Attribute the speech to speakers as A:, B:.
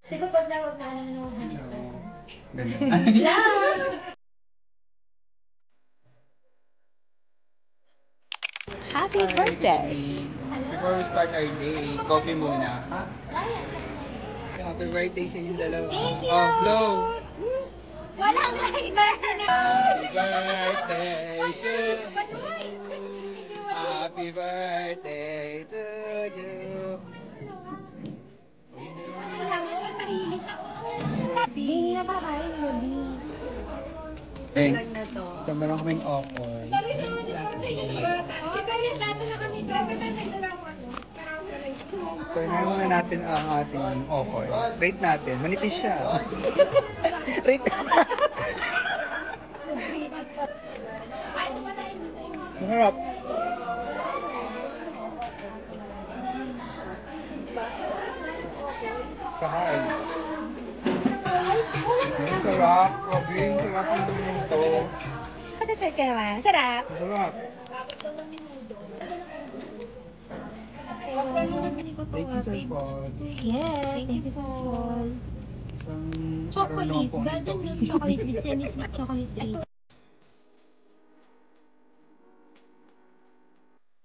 A: Di ba pag tawag na ano naman hanip ka?
B: Ganun.
C: Happy birthday!
B: Before we start our day, coffee muna. Happy birthday sa inyong dalawa.
A: Thank you!
B: Oh, blow!
A: Walang iba siya na!
B: Happy birthday to you. Happy birthday to you.
A: Wala mo sa sarili siya. Bing na ba kayo, Bing?
B: Thanks. Sa meron kaming offer. Tingnan muna natin ang ating offer. Rate natin. Manipis siya. Rate Maharap. Kahain. Ang sarap. Grabe, ang sarap ng minuto.
A: Satisfied ka naman? Sarap.
B: Ang sarap. Thank you, Sir Paul.
A: Yes, thank you, Paul.
B: Isang araw na
A: Chocolate.
B: po
A: Bad
B: nito.
A: yung chocolate with semi-sweet chocolate.